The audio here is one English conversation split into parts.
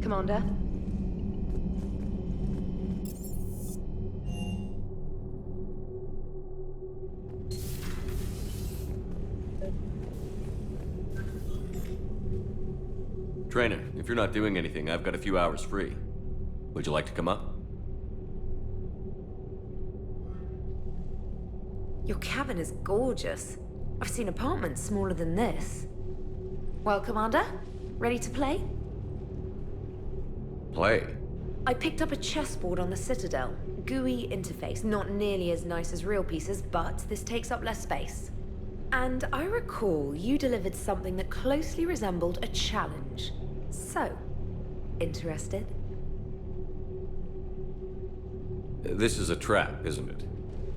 Commander? Trainer, if you're not doing anything, I've got a few hours free. Would you like to come up? Your cabin is gorgeous. I've seen apartments smaller than this. Well, Commander, ready to play? Play? I picked up a chessboard on the Citadel. GUI interface, not nearly as nice as real pieces, but this takes up less space. And I recall you delivered something that closely resembled a challenge. So, interested? This is a trap, isn't it?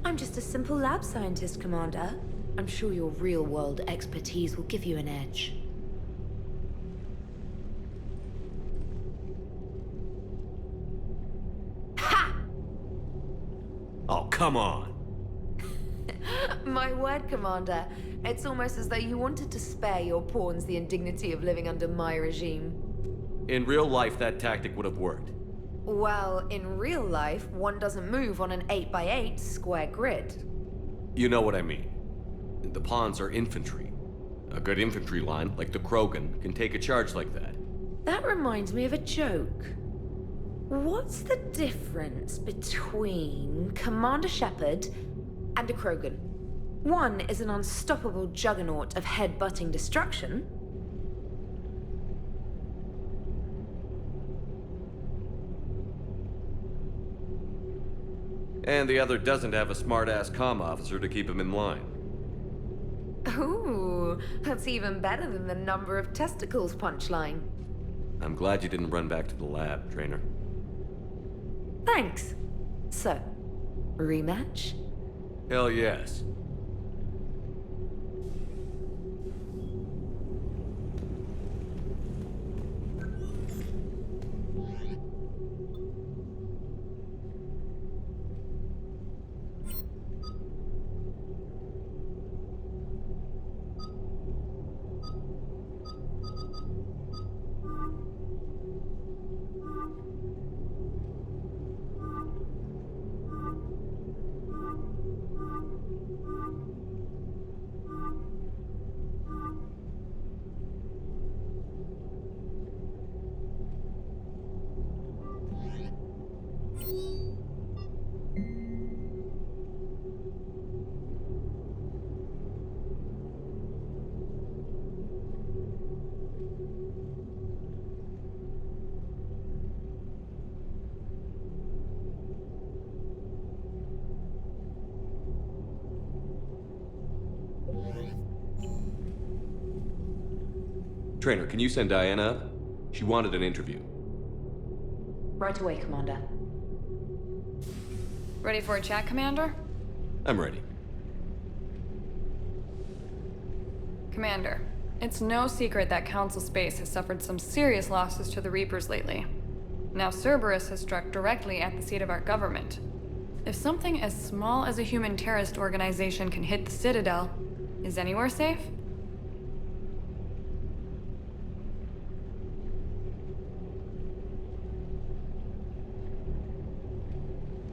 I'm just a simple lab scientist, Commander. I'm sure your real-world expertise will give you an edge. Ha! Oh, come on! My word, Commander. It's almost as though you wanted to spare your pawns the indignity of living under my regime. In real life, that tactic would have worked. Well, in real life, one doesn't move on an 8x8 square grid. You know what I mean. The pawns are infantry. A good infantry line, like the Krogan, can take a charge like that. That reminds me of a joke. What's the difference between Commander Shepard and a Krogan? One is an unstoppable juggernaut of head-butting destruction. And the other doesn't have a smart-ass comm officer to keep him in line. Ooh, that's even better than the number of testicles punchline. I'm glad you didn't run back to the lab, Trainer. Thanks. So, rematch? Hell yes. Trainer, can you send Diana up? She wanted an interview. Right away, Commander. Ready for a chat, Commander? I'm ready. Commander, it's no secret that Council Space has suffered some serious losses to the Reapers lately. Now Cerberus has struck directly at the seat of our government. If something as small as a human terrorist organization can hit the Citadel, is anywhere safe?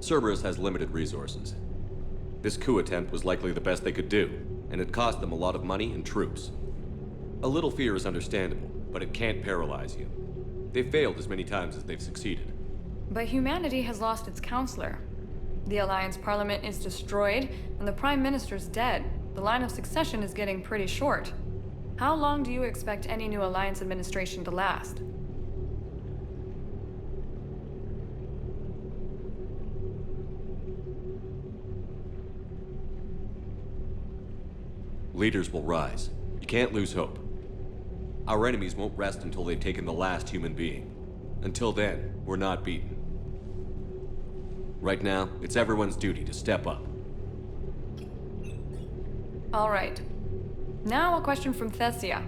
Cerberus has limited resources. This coup attempt was likely the best they could do, and it cost them a lot of money and troops. A little fear is understandable, but it can't paralyze you. They've failed as many times as they've succeeded. But humanity has lost its counselor. The Alliance Parliament is destroyed, and the Prime Minister's dead. The line of succession is getting pretty short. How long do you expect any new Alliance administration to last? Leaders will rise. You can't lose hope. Our enemies won't rest until they've taken the last human being. Until then, we're not beaten. Right now, it's everyone's duty to step up. All right. Now a question from Thessia.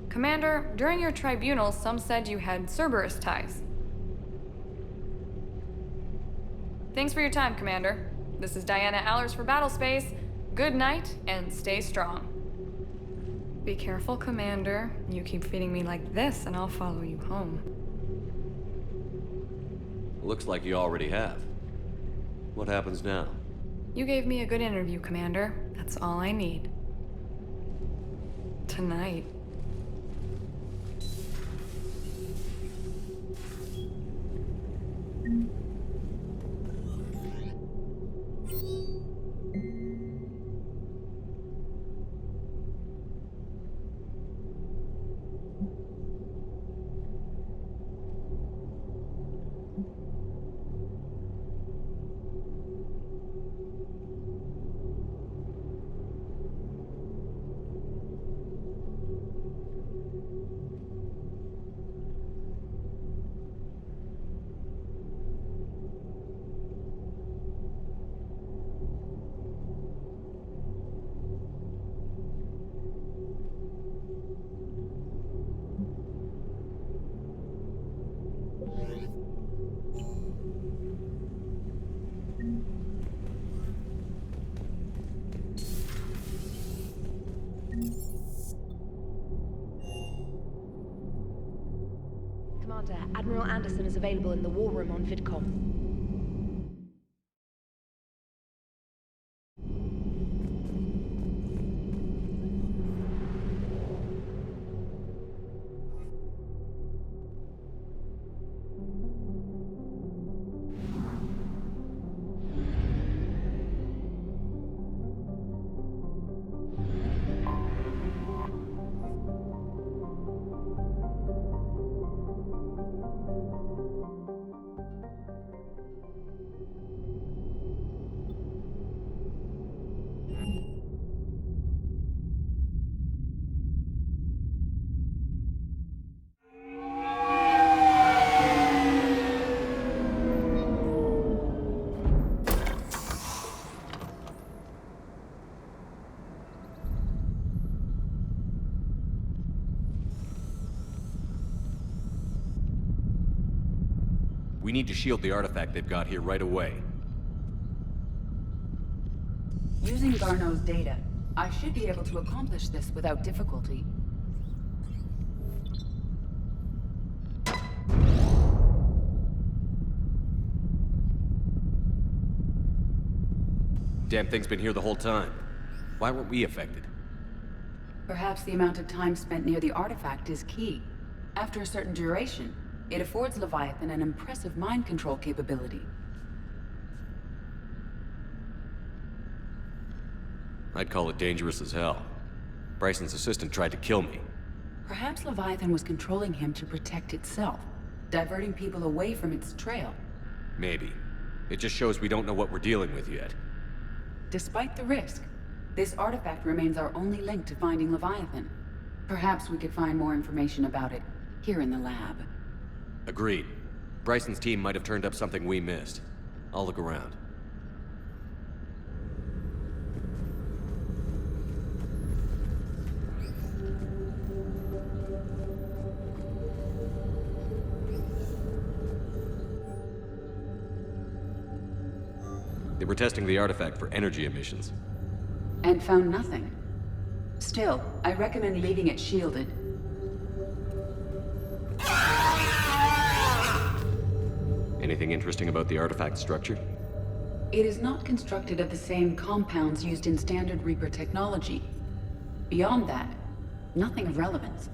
Commander, during your tribunal, some said you had Cerberus ties. Thanks for your time, Commander. This is Diana Allers for Battlespace. Good night, and stay strong. Be careful, Commander. You keep feeding me like this, and I'll follow you home. Looks like you already have. What happens now? You gave me a good interview, Commander. That's all I need. Tonight. Commander, Admiral Anderson is available in the war room on VidCom. We need to shield the artifact they've got here right away. Using Garneau's data, I should be able to accomplish this without difficulty. Damn thing's been here the whole time. Why weren't we affected? Perhaps the amount of time spent near the artifact is key. After a certain duration, it affords Leviathan an impressive mind control capability. I'd call it dangerous as hell. Bryson's assistant tried to kill me. Perhaps Leviathan was controlling him to protect itself, diverting people away from its trail. Maybe. It just shows we don't know what we're dealing with yet. Despite the risk, this artifact remains our only link to finding Leviathan. Perhaps we could find more information about it here in the lab. Agreed. Bryson's team might have turned up something we missed. I'll look around. They were testing the artifact for energy emissions. And found nothing. Still, I recommend leaving it shielded. Anything interesting about the artifact structure? It is not constructed of the same compounds used in standard Reaper technology. Beyond that, nothing of relevance.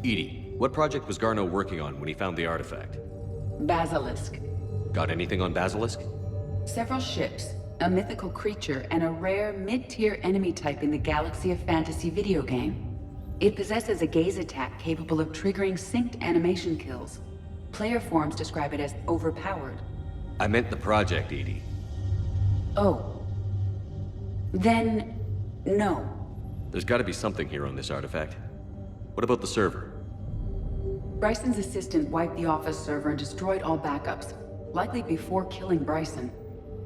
EDI, what project was Garneau working on when he found the artifact? Basilisk. Got anything on Basilisk? Several ships, a mythical creature, and a rare mid-tier enemy type in the Galaxy of Fantasy video game. It possesses a gaze attack capable of triggering synced animation kills. Player forums describe it as overpowered. I meant the project, EDI. Oh. Then, no. There's gotta be something here on this artifact. What about the server? Bryson's assistant wiped the office server and destroyed all backups, likely before killing Bryson.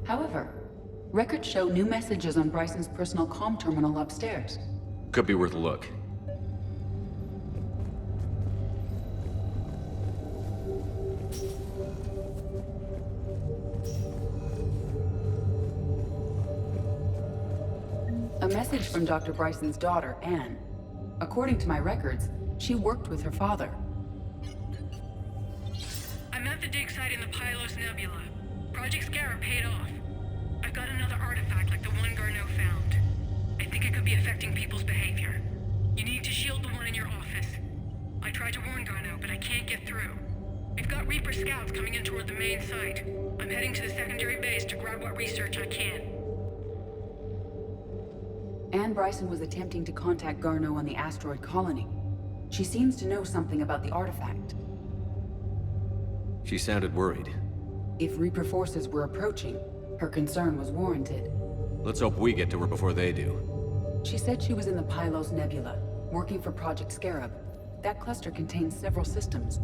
However, records show new messages on Bryson's personal comm terminal upstairs. Could be worth a look. A message from Dr. Bryson's daughter, Anne. According to my records, she worked with her father. I'm at the dig site in the Pylos Nebula. Project Scarab paid off. I've got another artifact like the one Garneau found. I think it could be affecting people's behavior. You need to shield the one in your office. I tried to warn Garneau, but I can't get through. We've got Reaper scouts coming in toward the main site. I'm heading to the secondary base to grab what research I can. Anne Bryson was attempting to contact Garneau on the asteroid colony. She seems to know something about the artifact. She sounded worried. If Reaper forces were approaching, her concern was warranted. Let's hope we get to her before they do. She said she was in the Pylos Nebula, working for Project Scarab. That cluster contains several systems.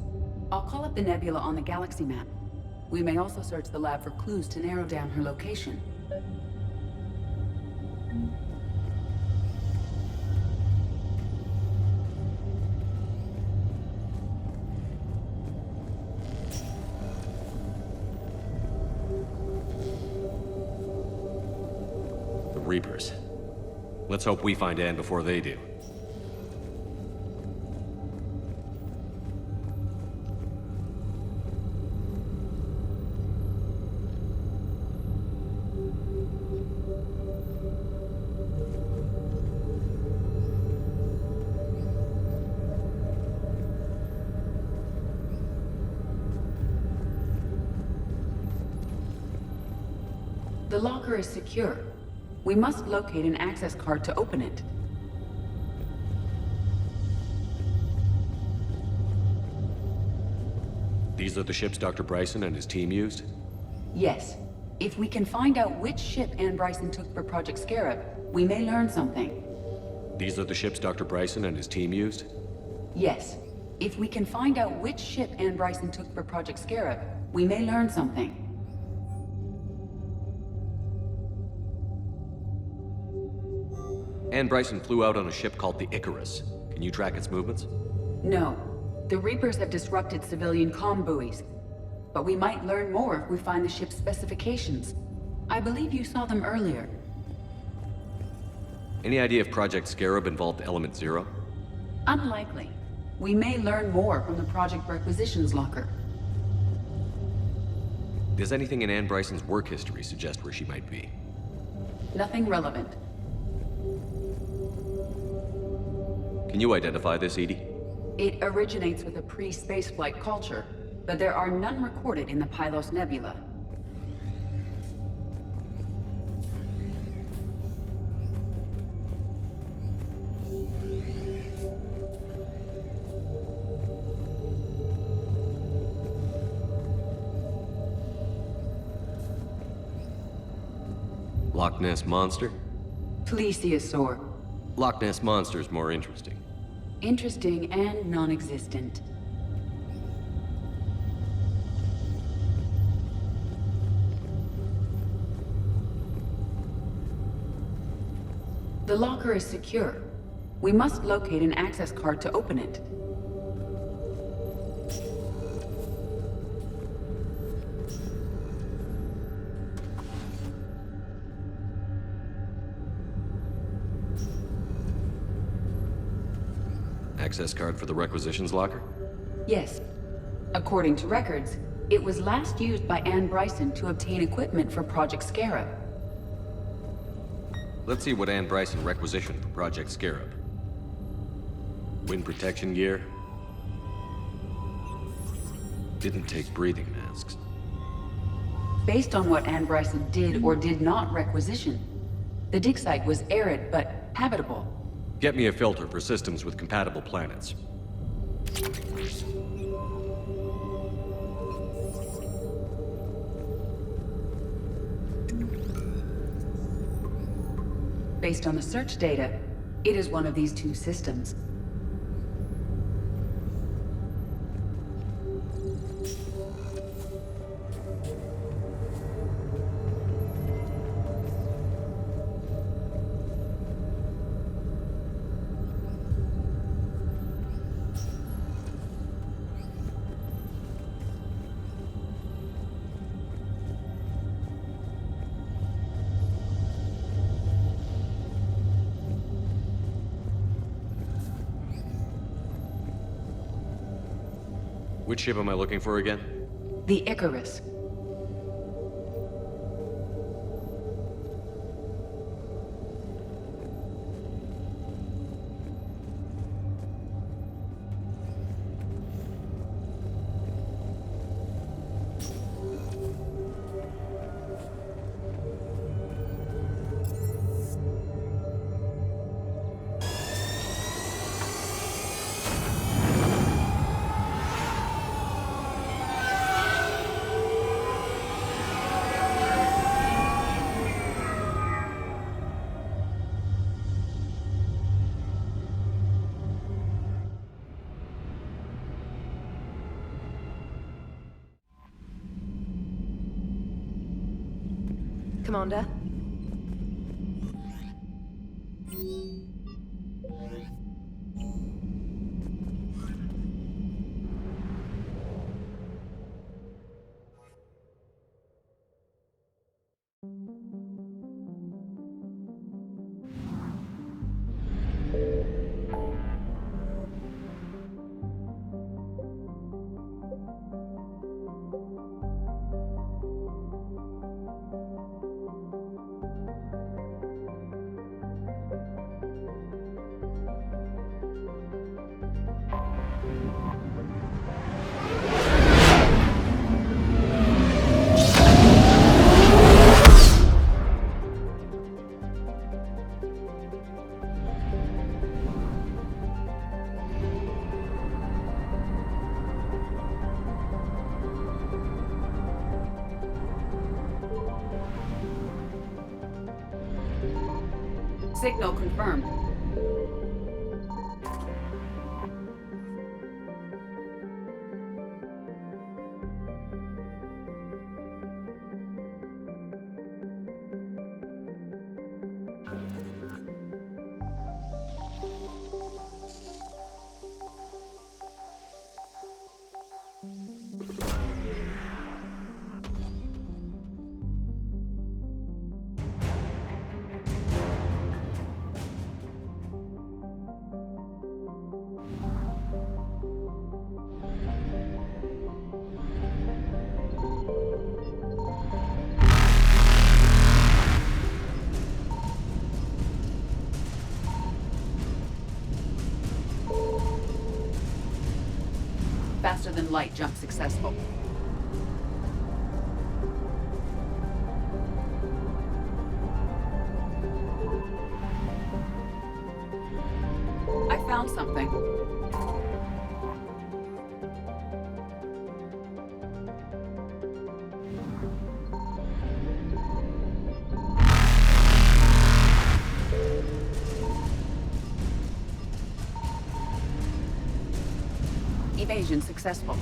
I'll call up the nebula on the galaxy map. We may also search the lab for clues to narrow down her location. The Reapers. Let's hope we find Anne before they do. The locker is secure. We must locate an access card to open it. These are the ships Dr. Bryson and his team used? Yes. If we can find out which ship Anne Bryson took for Project Scarab, we may learn something. These are the ships Dr. Bryson and his team used? Yes. If we can find out which ship Anne Bryson took for Project Scarab, we may learn something. Anne Bryson flew out on a ship called the Icarus. Can you track its movements? No. The Reapers have disrupted civilian comm buoys. But we might learn more if we find the ship's specifications. I believe you saw them earlier. Any idea if Project Scarab involved Element Zero? Unlikely. We may learn more from the Project Requisitions Locker. Does anything in Anne Bryson's work history suggest where she might be? Nothing relevant. Can you identify this, Edie? It originates with a pre-spaceflight culture, but there are none recorded in the Pylos Nebula. Loch Ness Monster? Plesiosaur. Loch Ness Monster's more interesting. Interesting and non-existent. The locker is secure. We must locate an access card to open it. Access card for the Requisitions Locker? Yes. According to records, it was last used by Anne Bryson to obtain equipment for Project Scarab. Let's see what Anne Bryson requisitioned for Project Scarab. Wind protection gear. Didn't take breathing masks. Based on what Anne Bryson did or did not requisition, the dig site was arid but habitable. Get me a filter for systems with compatible planets. Based on the search data, it is one of these two systems. Which ship am I looking for again? The Icarus. Commander? Signal confirmed. Faster than light jump successful. I found something. Evasion successful.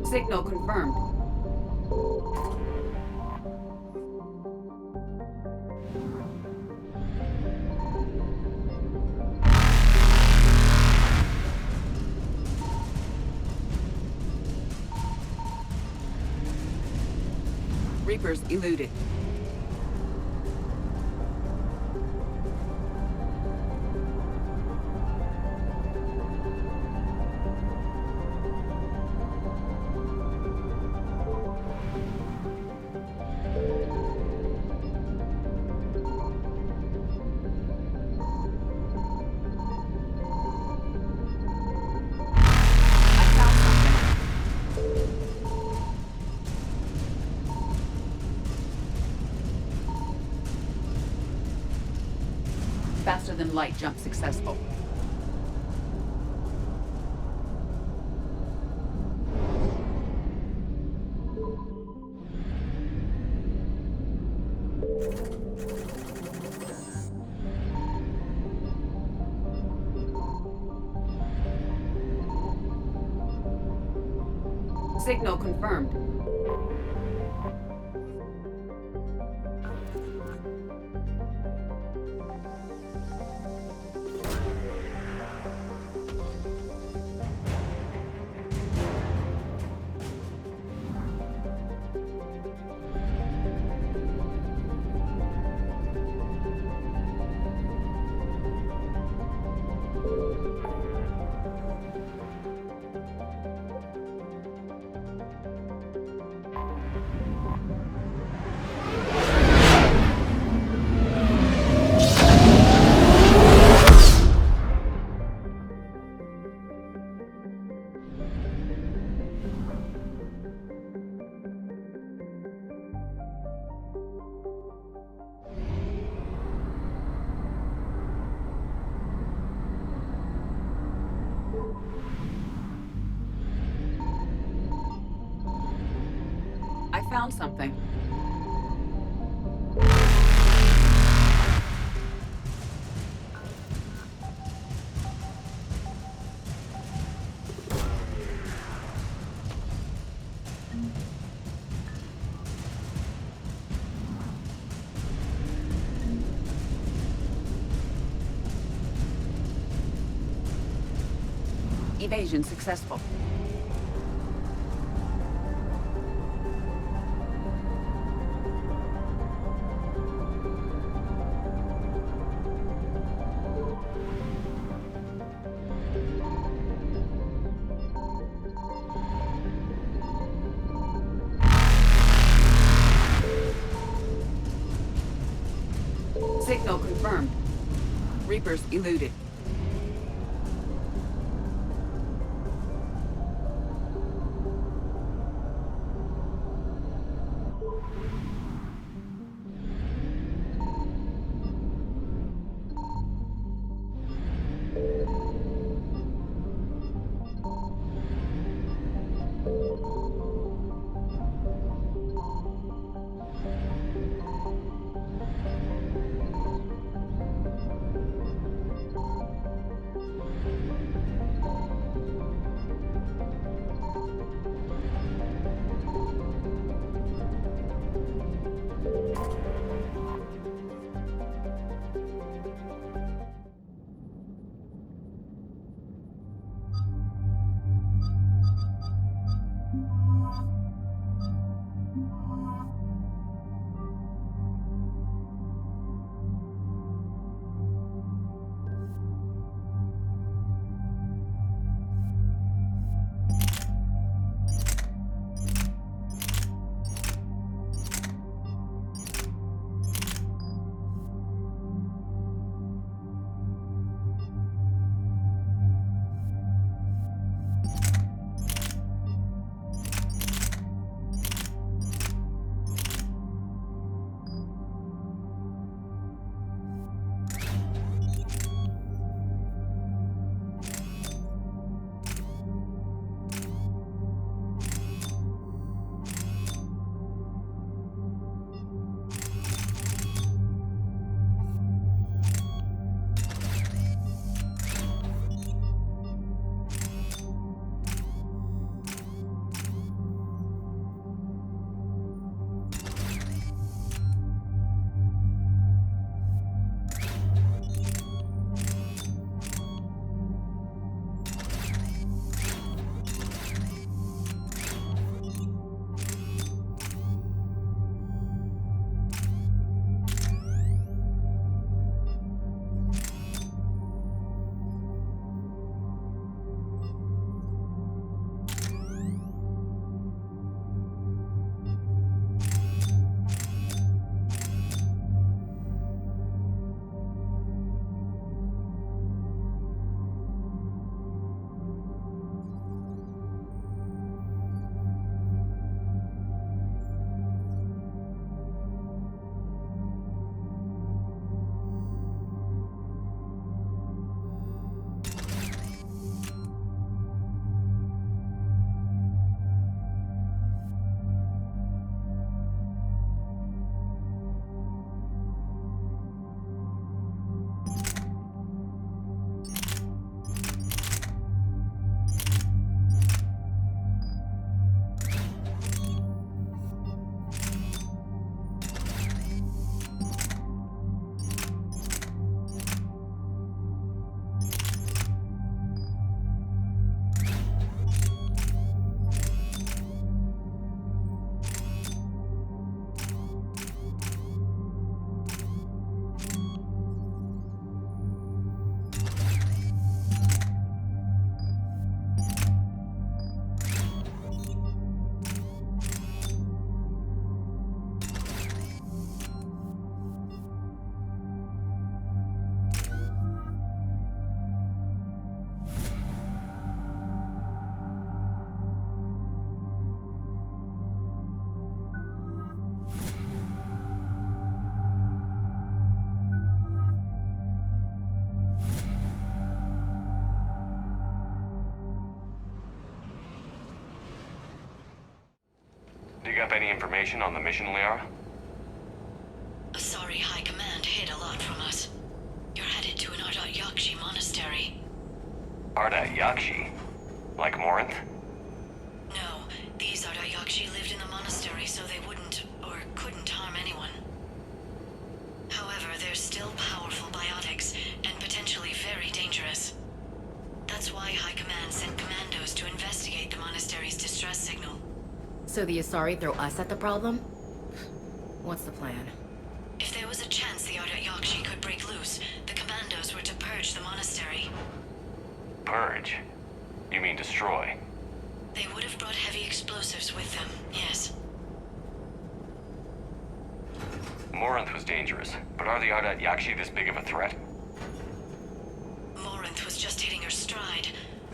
Signal confirmed. Reapers eluded. I found something. Faster than light jump successful. Signal confirmed. found something. Evasion successful. Signal confirmed. Reapers eluded. up any information on the mission, Liara? Asari High Command hid a lot from us. You're headed to an Ardat Yakshi monastery. Ardat Yakshi? Like Morinth? No, these Ardat Yakshi lived in the monastery so they wouldn't, or couldn't harm anyone. However, they're still powerful biotics, and potentially very dangerous. That's why High Command sent commandos to investigate the monastery's distress signal. So the Asari throw us at the problem? What's the plan? If there was a chance the Ardat Yakshi could break loose, the commandos were to purge the monastery. Purge? You mean destroy? They would have brought heavy explosives with them, yes. Morinth was dangerous, but are the Ardat Yakshi this big of a threat? Morinth was just hitting her stride.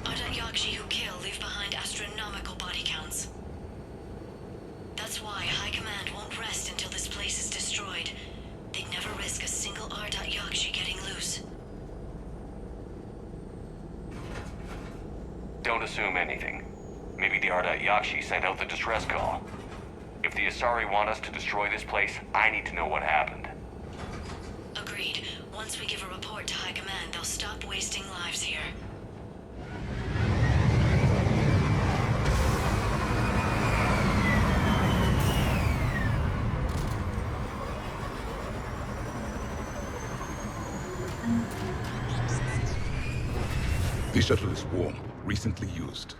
Ardat Yakshi who kill leave behind astronomical body counts. That's why High Command won't rest until this place is destroyed. They'd never risk a single Ardat Yakshi getting loose. Don't assume anything. Maybe the Ardat Yakshi sent out the distress call. If the Asari want us to destroy this place, I need to know what happened. Agreed. Once we give a report to High Command, they'll stop wasting lives here. The shuttle is warm, recently used.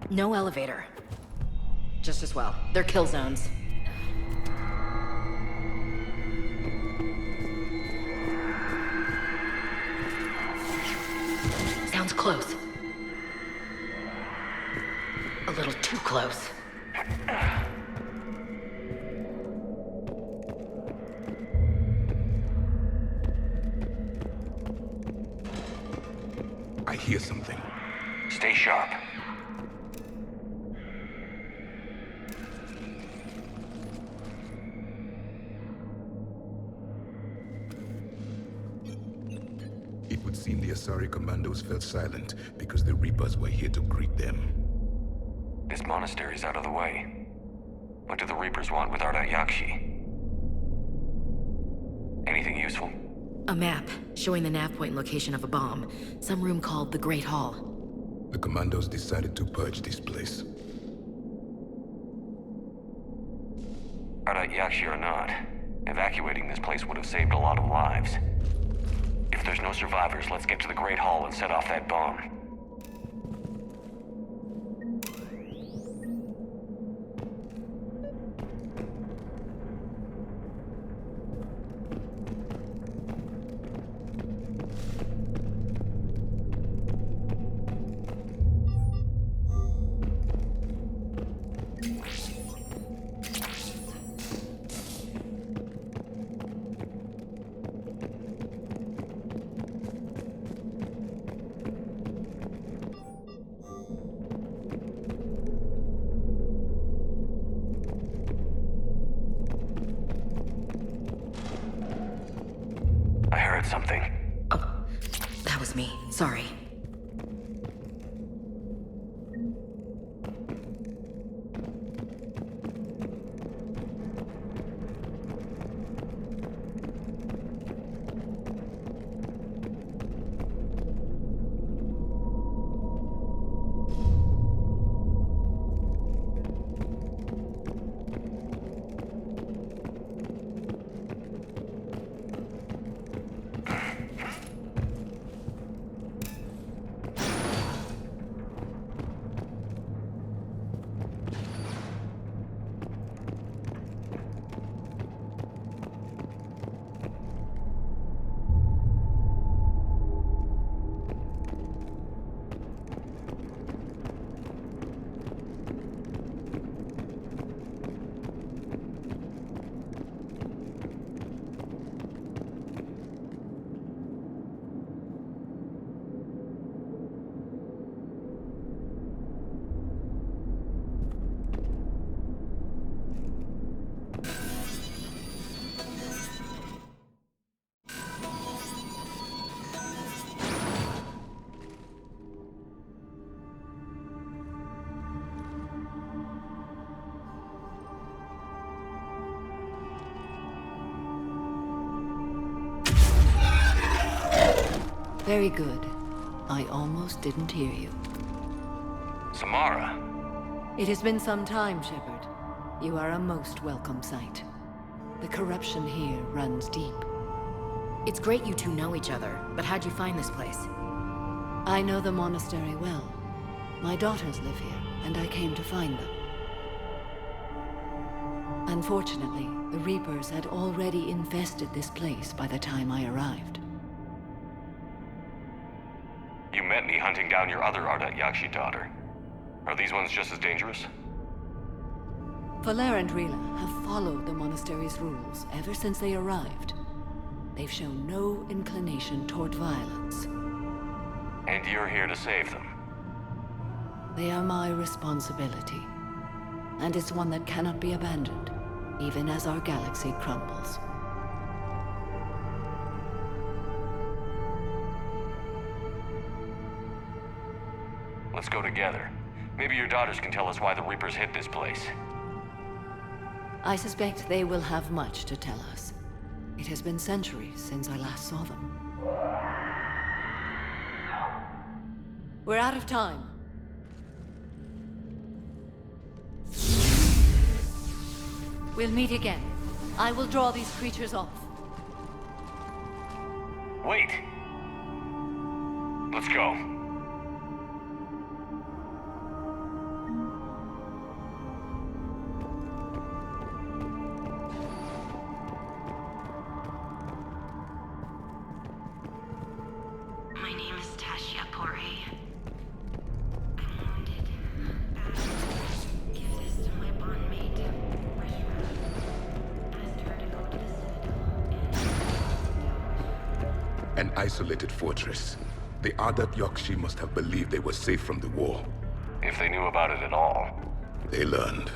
No elevator. Just as well. They're kill zones. Sounds close. A little too close. I hear something. Stay sharp. It would seem the Asari commandos fell silent because the Reapers were here to greet them. This monastery's out of the way. What do the Reapers want with Ardat Yakshi? Anything useful? A map showing the nav point location of a bomb. Some room called the Great Hall. The commandos decided to purge this place. Ardat Yakshi or not, evacuating this place would have saved a lot of lives. If there's no survivors, let's get to the Great Hall and set off that bomb. I heard something. Oh, that was me. Sorry. Very good. I almost didn't hear you. Samara. It has been some time, Shepard. You are a most welcome sight. The corruption here runs deep. It's great you two know each other, but how'd you find this place? I know the monastery well. My daughters live here, and I came to find them. Unfortunately, the Reapers had already infested this place by the time I arrived. You met me hunting down your other Ardat Yakshi daughter. Are these ones just as dangerous? Valer and Rila have followed the monastery's rules ever since they arrived. They've shown no inclination toward violence. And you're here to save them? They are my responsibility. And it's one that cannot be abandoned, even as our galaxy crumbles. Let's go together. Maybe your daughters can tell us why the Reapers hit this place. I suspect they will have much to tell us. It has been centuries since I last saw them. We're out of time. We'll meet again. I will draw these creatures off. Wait! Let's go. My name is Tasha Pori. I'm wounded. Bad. Give this to my bondmate. Asked her to go to the Citadel An isolated fortress. The Ardat Yakshi must have believed they were safe from the war. If they knew about it at all. They learned.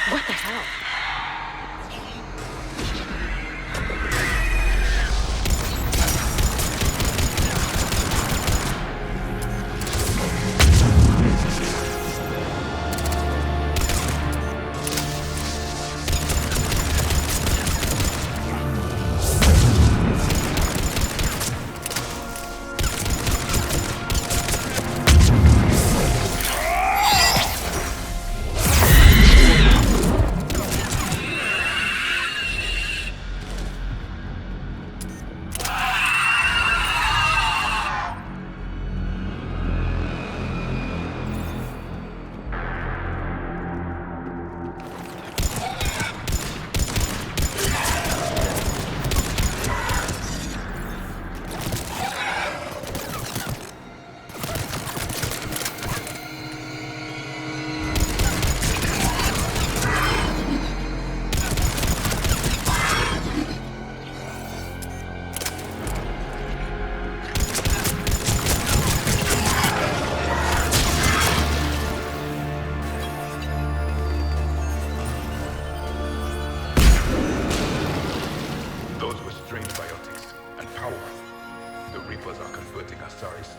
What the hell?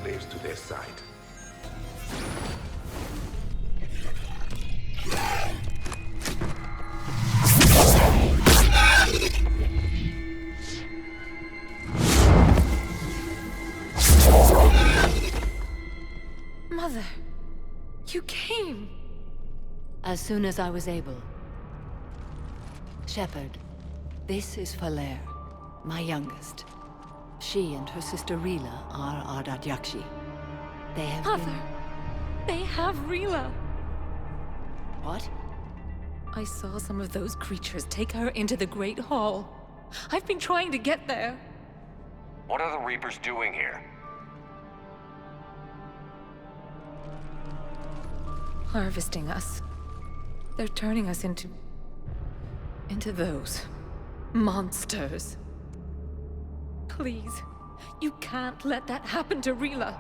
Slaves to their side. Mother, you came. As soon as I was able. Shepard, this is Valer, my youngest. She and her sister Rila are Ardat Yakshi. They have Mother, they have Rila. What? I saw some of those creatures take her into the Great Hall. I've been trying to get there. What are the Reapers doing here? Harvesting us. They're turning us into those monsters. Please. You can't let that happen to Rila.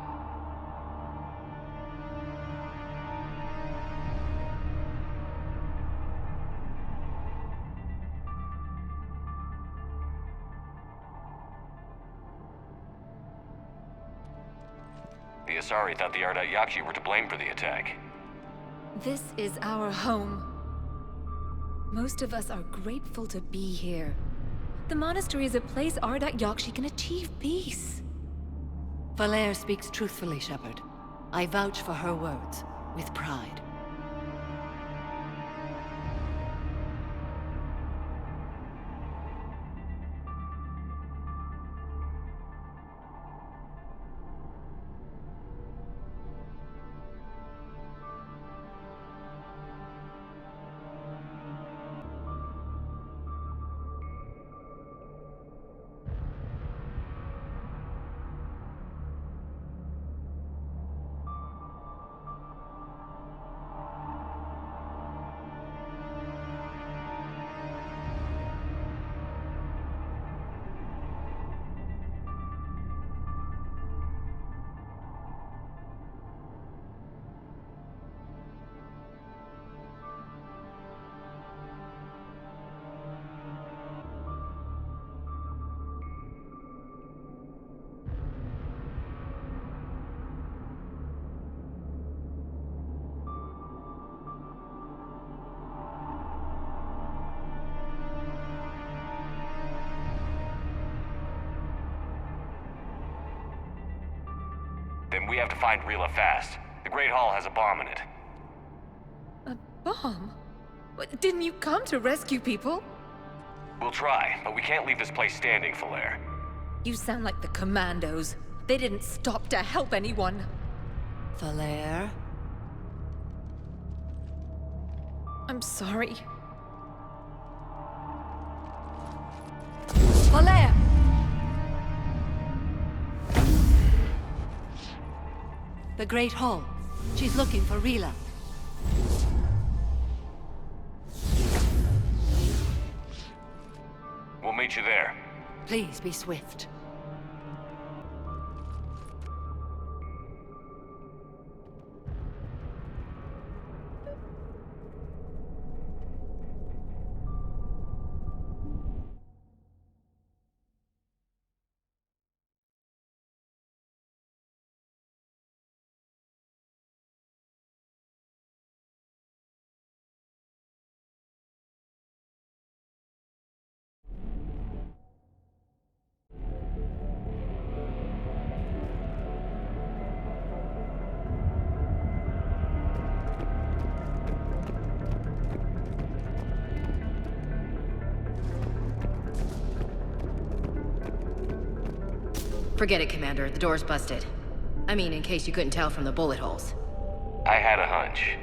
The Asari thought the Ardat Yakshi were to blame for the attack. This is our home. Most of us are grateful to be here. The monastery is a place Ardat Yakshi can achieve peace. Valere speaks truthfully, Shepard. I vouch for her words, with pride. Then we have to find Rila fast. The Great Hall has a bomb in it. A bomb? What, didn't you come to rescue people? We'll try, but we can't leave this place standing, Falere. You sound like the Commandos. They didn't stop to help anyone. Valere? I'm sorry. Valere! The Great Hall. She's looking for Rila. We'll meet you there. Please be swift. Forget it, Commander. The door's busted. I mean, in case you couldn't tell from the bullet holes. I had a hunch.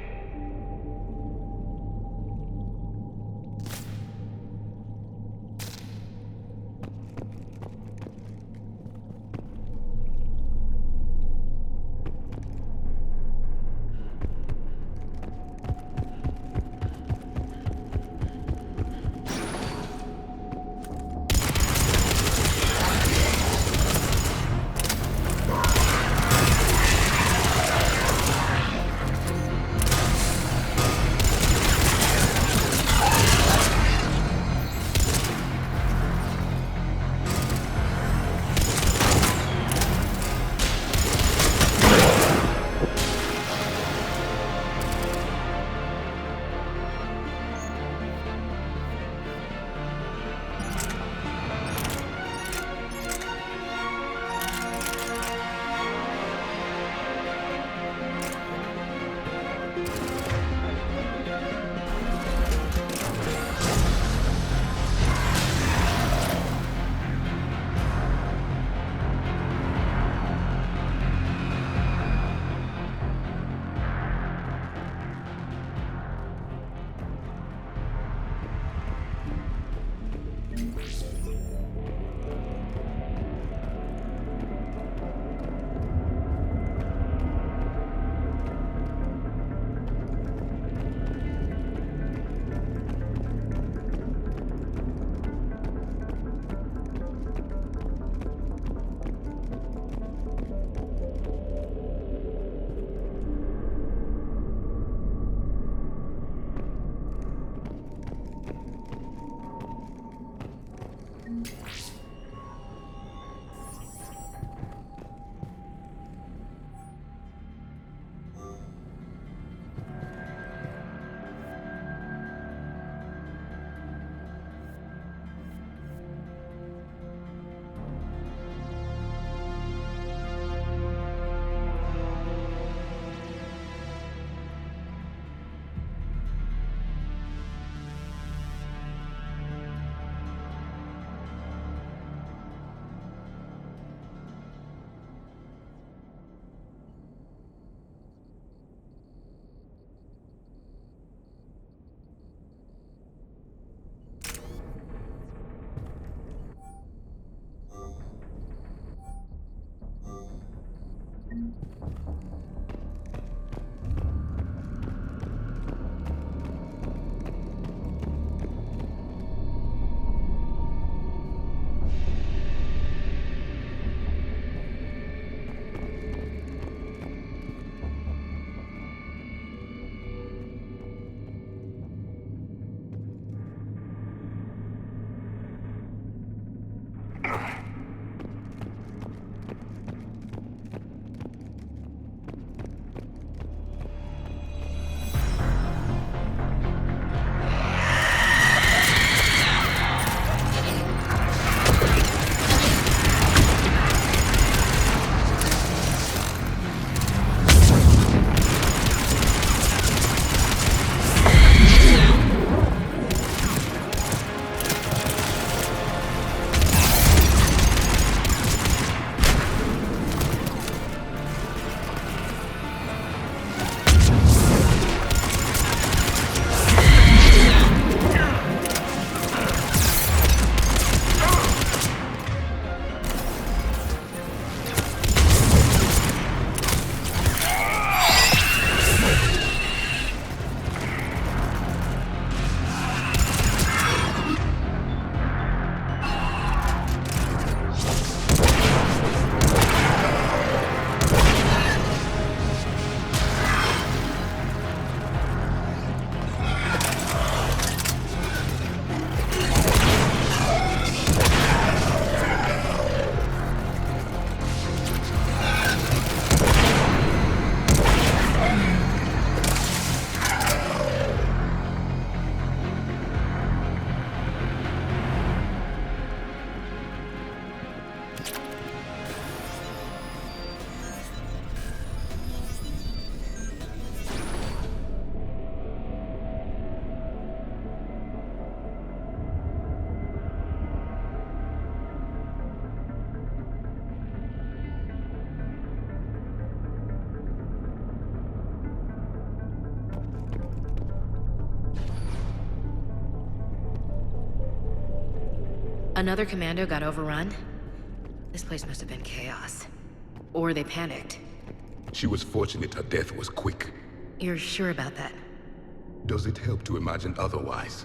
Another commando got overrun? This place must have been chaos. Or they panicked. She was fortunate her death was quick. You're sure about that? Does it help to imagine otherwise?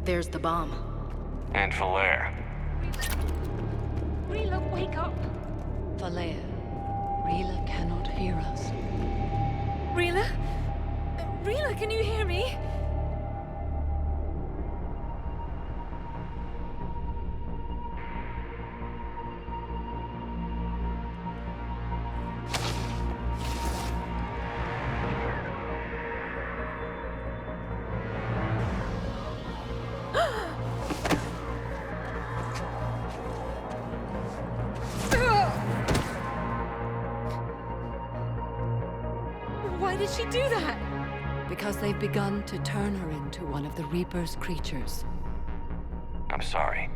There's the bomb. And Falaire. Rila, wake up! Falaire, Rila cannot hear us. Rila? Rila, can you hear me? Why did she do that? Because they've begun to turn her into one of the Reaper's creatures. I'm sorry.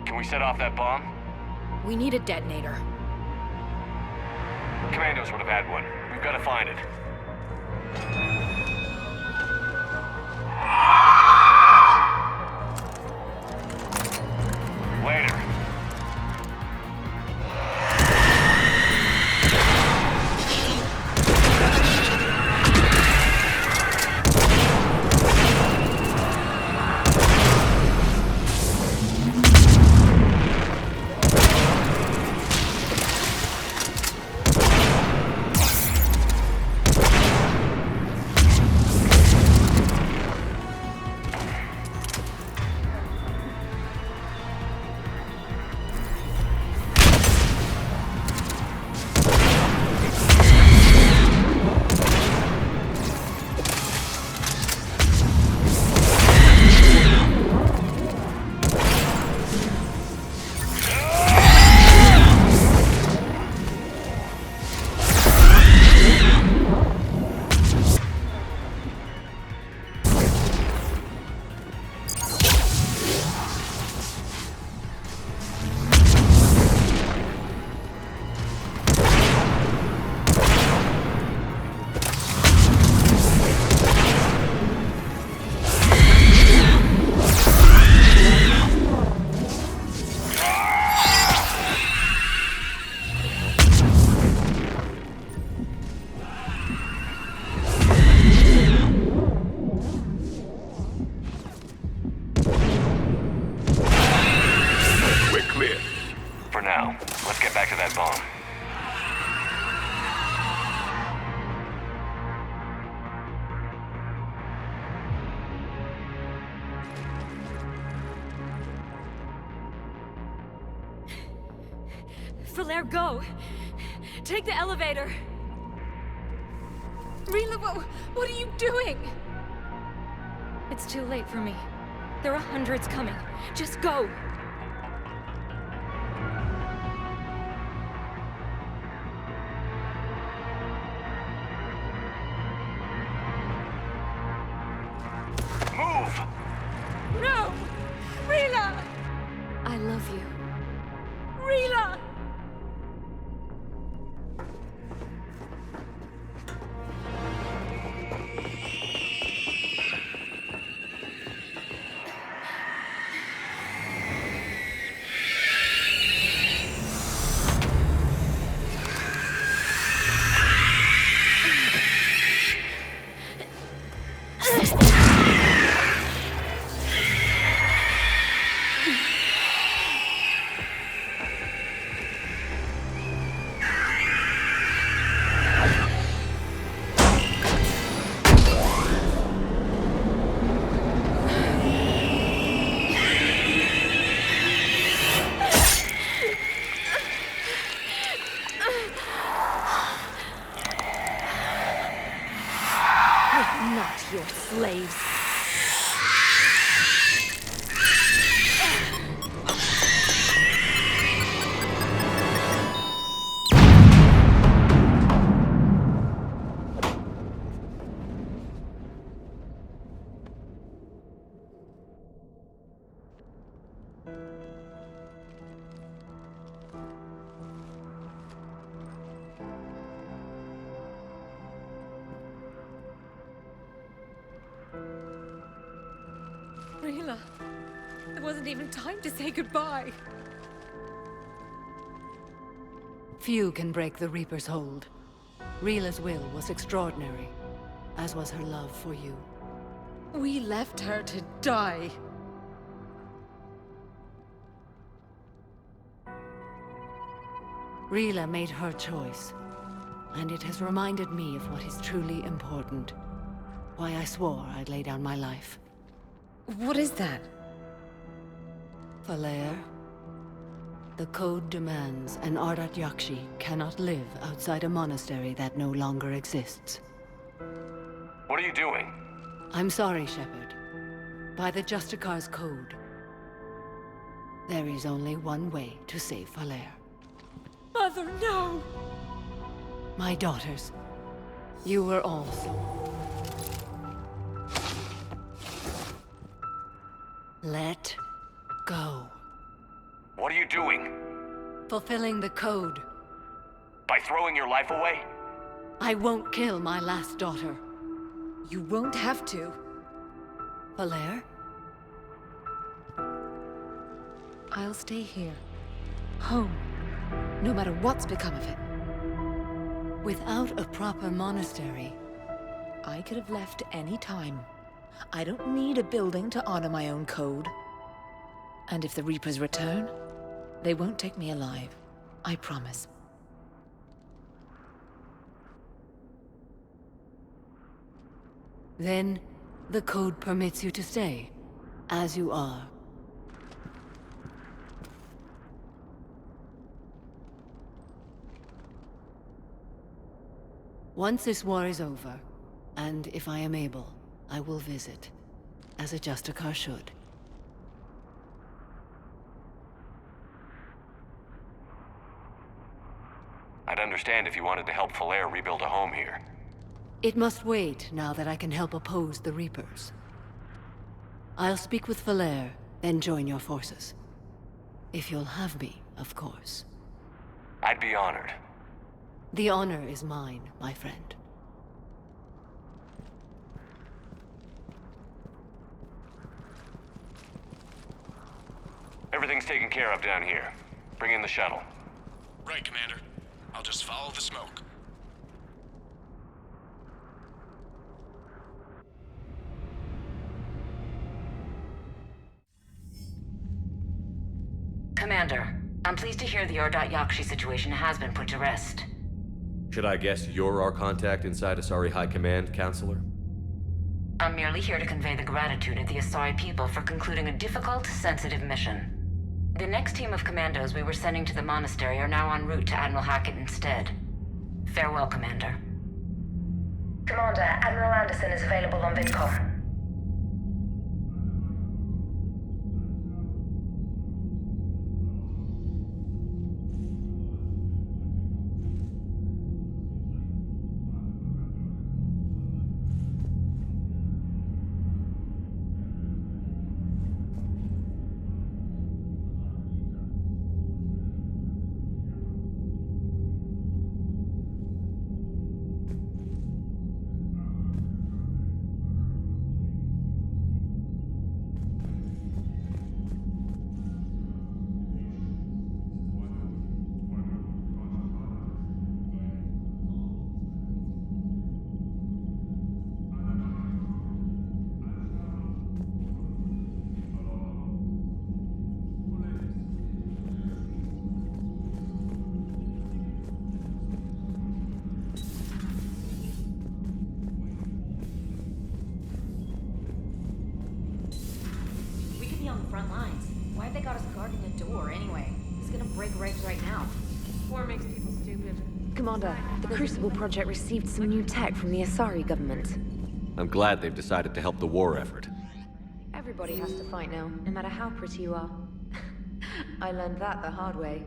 Can we set off that bomb? We need a detonator. Commandos would have had one. We've got to find it. Later. Falair, go! Take the elevator! Rila, what are you doing? It's too late for me. There are hundreds coming. Just go! Move! No! Rila! I love you. Rila! Not your slaves. Rila, there wasn't even time to say goodbye. Few can break the Reaper's hold. Rila's will was extraordinary, as was her love for you. We left her to die. Rila made her choice, and it has reminded me of what is truly important. Why I swore I'd lay down my life. What is that? Falair, the code demands an Ardat Yakshi cannot live outside a monastery that no longer exists. What are you doing? I'm sorry, Shepard. By the Justicar's code, there is only one way to save Falair. Mother, no! My daughters, you were also. Let go. What are you doing? Fulfilling the code. By throwing your life away? I won't kill my last daughter. You won't have to. Falair? I'll stay here. Home. No matter what's become of it. Without a proper monastery, I could have left any time. I don't need a building to honor my own code. And if the Reapers return, they won't take me alive. I promise. then the code permits you to stay, as you are. Once this war is over, and if I am able, I will visit, as a Justicar should. I'd understand if you wanted to help Falair rebuild a home here. It must wait now that I can help oppose the Reapers. I'll speak with Falair, then join your forces. If you'll have me, of course. I'd be honored. The honor is mine, my friend. Everything's taken care of down here. Bring in the shuttle. Right, Commander. I'll just follow the smoke. Commander, I'm pleased to hear the Ardat Yakshi situation has been put to rest. Should I guess you're our contact inside Asari High Command, Counselor? I'm merely here to convey the gratitude of the Asari people for concluding a difficult, sensitive mission. The next team of commandos we were sending to the monastery are now en route to Admiral Hackett instead. Farewell, Commander. Commander, Admiral Anderson is available on VidCom. On the front lines. Why have they got us guarding a door anyway? It's gonna break right now. War makes people stupid. Commander, the Crucible Project received some new tech from the Asari government. I'm glad they've decided to help the war effort. Everybody has to fight now, no matter how pretty you are. I learned that the hard way.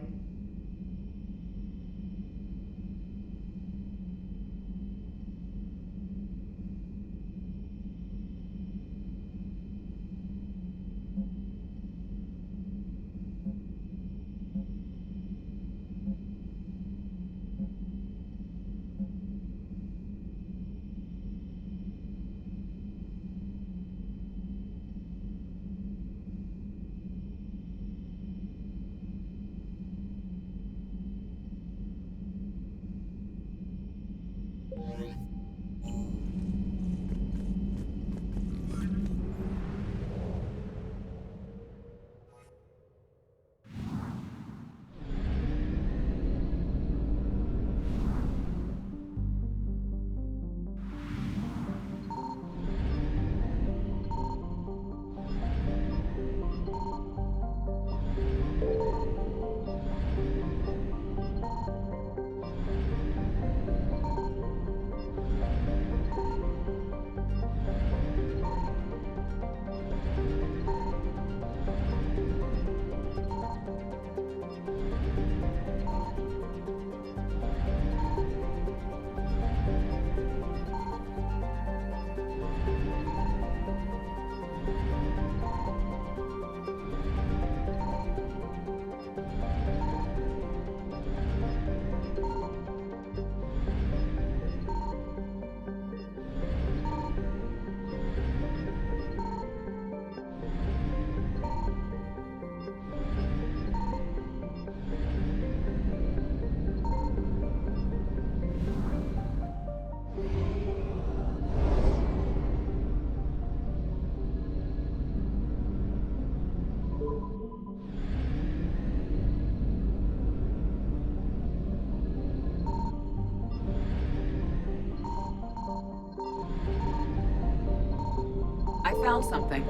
I found something.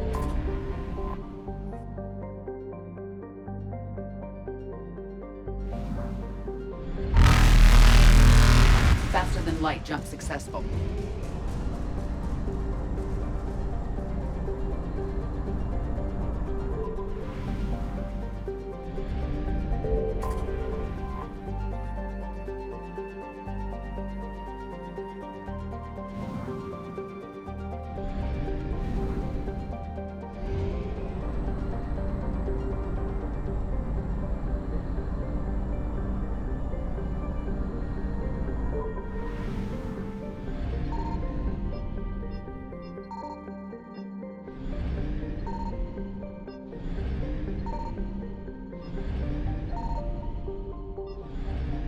Faster than light jump successful.